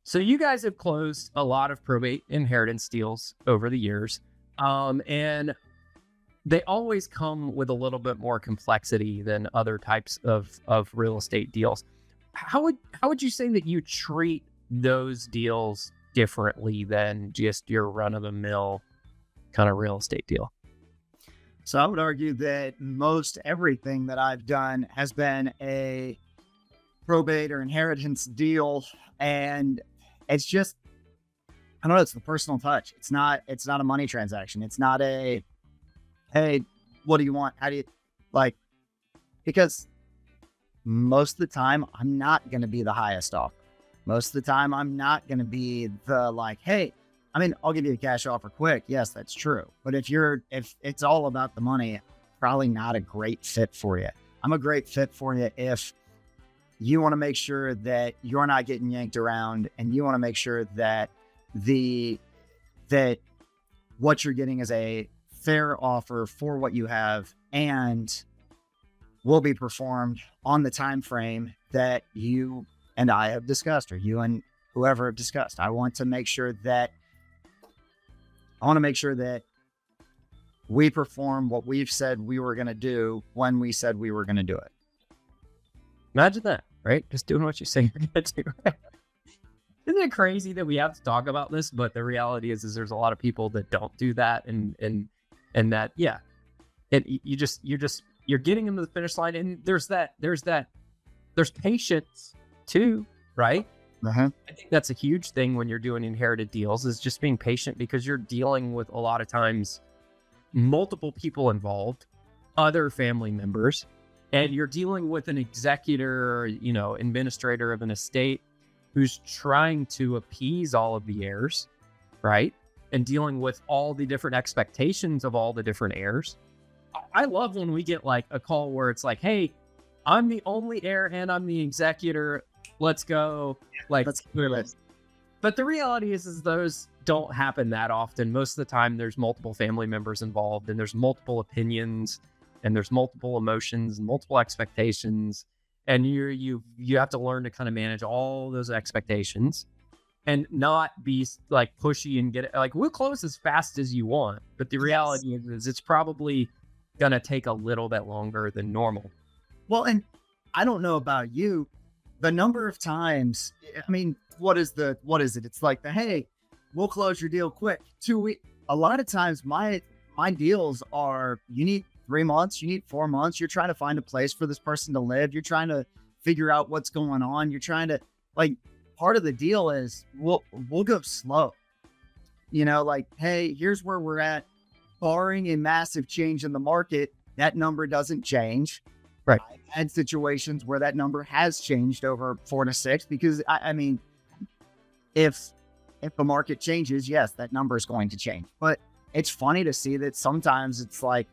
So you guys have closed a lot of probate inheritance deals over the years. And they always come with a little bit more complexity than other types of real estate deals. How would you say that you treat those deals differently than just your run of the mill kind of real estate deal? So I would argue that most everything that I've done has been a probate or inheritance deal. And it's just, I don't know, it's the personal touch. It's not a money transaction. It's not a, hey, what do you want? How do you like, because most of the time I'm not going to be the highest offer. Most of the time I'm not going to be the like, hey, I mean, I'll give you a cash offer quick. Yes, that's true. But if it's all about the money, probably not a great fit for you. I'm a great fit for you if you want to make sure that you're not getting yanked around, and you want to make sure that that what you're getting is a fair offer for what you have and will be performed on the time frame that you and I have discussed, or you and whoever have discussed. I want to make sure that we perform what we've said we were going to do when we said we were going to do it. Imagine that, right? Just doing what you say you're going to do. Isn't it crazy that we have to talk about this? But the reality is there's a lot of people that don't do that, and that, yeah, you're getting them to the finish line, and there's patience too, right? Uh-huh. I think that's a huge thing when you're doing inherited deals, is just being patient, because you're dealing with a lot of times multiple people involved, other family members, and you're dealing with an executor, administrator of an estate who's trying to appease all of the heirs, right? And dealing with all the different expectations of all the different heirs. I love when we get like a call where it's like, hey, I'm the only heir and I'm the executor. Let's go. Like, That's clearly. but the reality is those don't happen that often. Most of the time there's multiple family members involved, and there's multiple opinions, and there's multiple emotions and multiple expectations. And you have to learn to kind of manage all those expectations and not be like pushy and get it. Like, we'll close as fast as you want, but the reality is it's probably going to take a little bit longer than normal. Well, and I don't know about you, the number of times, I mean, what is it? It's like hey, we'll close your deal quick. 2 weeks. A lot of times my deals are, you need 3 months, you need 4 months. You're trying to find a place for this person to live. You're trying to figure out what's going on. You're trying to, like, part of the deal is we'll go slow. Like, hey, here's where we're at. Barring a massive change in the market, that number doesn't change. Right. I've had situations where that number has changed over 4 to 6, because I mean, if the market changes, yes, that number is going to change. But it's funny to see that sometimes it's like,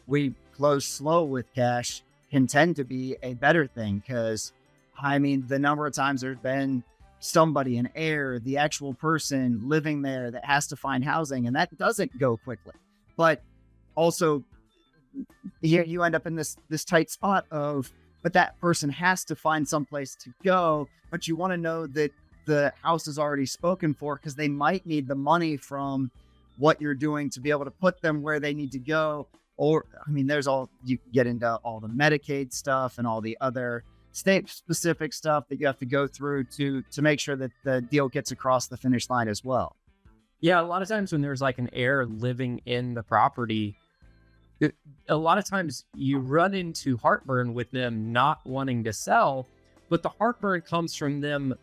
we close slow with cash can tend to be a better thing, because I mean, the number of times there's been somebody, an heir, the actual person living there that has to find housing, and that doesn't go quickly. But also, you end up in this tight spot but that person has to find someplace to go, but you want to know that the house is already spoken for, because they might need the money from what you're doing to be able to put them where they need to go. Or, I mean, you get into all the Medicaid stuff and all the other state specific stuff that you have to go through to make sure that the deal gets across the finish line as well. Yeah, a lot of times when there's like an heir living in the property, a lot of times you run into heartburn with them not wanting to sell, but the heartburn comes from them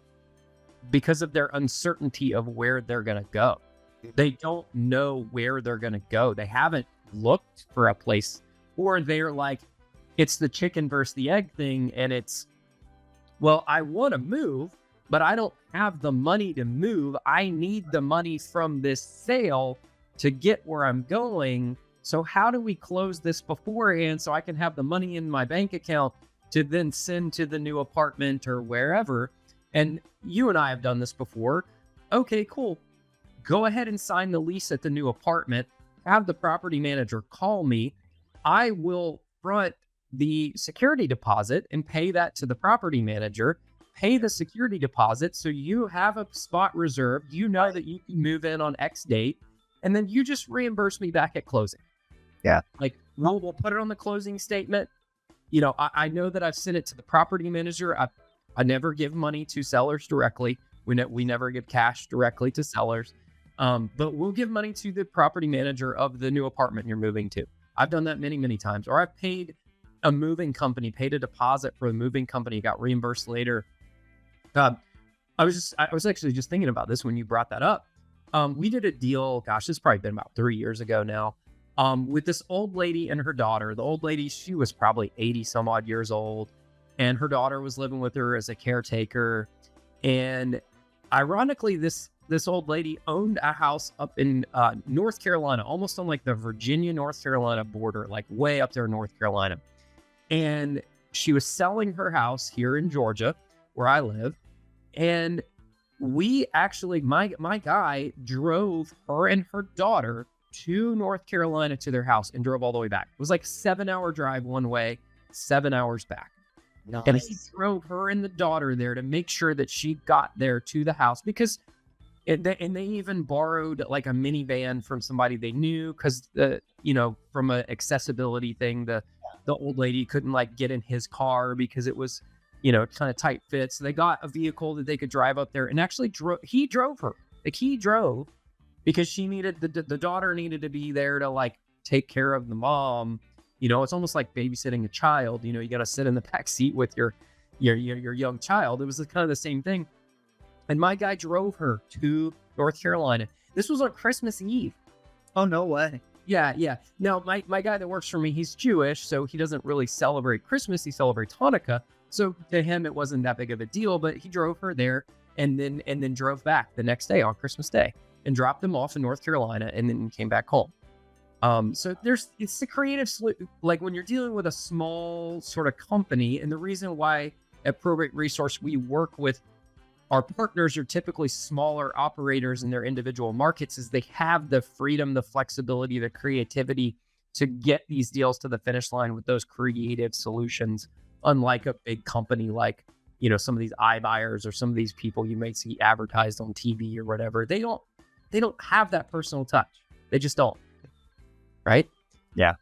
because of their uncertainty of where they're going to go. They don't know where they're going to go. They haven't looked for a place, or they're like, it's the chicken versus the egg thing. And it's, well, I want to move, but I don't have the money to move. I need the money from this sale to get where I'm going. So how do we close this beforehand so I can have the money in my bank account to then send to the new apartment or wherever? And you and I have done this before. Okay, cool. Go ahead and sign the lease at the new apartment. Have the property manager call me. I will front the security deposit and pay that to the property manager, pay the security deposit. So you have a spot reserved. You know that you can move in on X date, and then you just reimburse me back at closing. Yeah. Like we'll put it on the closing statement. You know, I know that I've sent it to the property manager. I never give money to sellers directly. We never give cash directly to sellers. But we'll give money to the property manager of the new apartment you're moving to. I've done that many, many times. Or I've paid a moving company, paid a deposit for the moving company, got reimbursed later. I was actually just thinking about this when you brought that up. We did a deal, gosh, this has probably been about 3 years ago now, with this old lady and her daughter. The old lady, she was probably 80 some odd years old, and her daughter was living with her as a caretaker. And ironically, this old lady owned a house up in North Carolina, almost on like the Virginia, North Carolina border, like way up there in North Carolina. And she was selling her house here in Georgia, where I live. And we actually, my guy drove her and her daughter to North Carolina to their house and drove all the way back. It was like 7-hour drive one way, 7 hours back. Nice. And he drove her and the daughter there to make sure that she got there to the house, because they even borrowed like a minivan from somebody they knew, because from an accessibility thing, the old lady couldn't like get in his car because it was, kind of tight fit. So they got a vehicle that they could drive up there, and actually he drove her. Like he drove because she needed the daughter needed to be there to like take care of the mom. It's almost like babysitting a child. You got to sit in the back seat with your young child. It was kind of the same thing. And my guy drove her to North Carolina. This was on Christmas Eve. Oh, no way. Yeah. Now, my guy that works for me, he's Jewish, so he doesn't really celebrate Christmas. He celebrates Hanukkah. So to him, it wasn't that big of a deal, but he drove her there and then drove back the next day on Christmas Day and dropped them off in North Carolina and then came back home. So it's the creative, like when you're dealing with a small sort of company, and the reason why at Probate Resource we work with our partners are typically smaller operators in their individual markets, is they have the freedom, the flexibility, the creativity to get these deals to the finish line with those creative solutions. Unlike a big company like, some of these iBuyers or some of these people you may see advertised on TV or whatever, they don't have that personal touch. They just don't. Right? Yeah.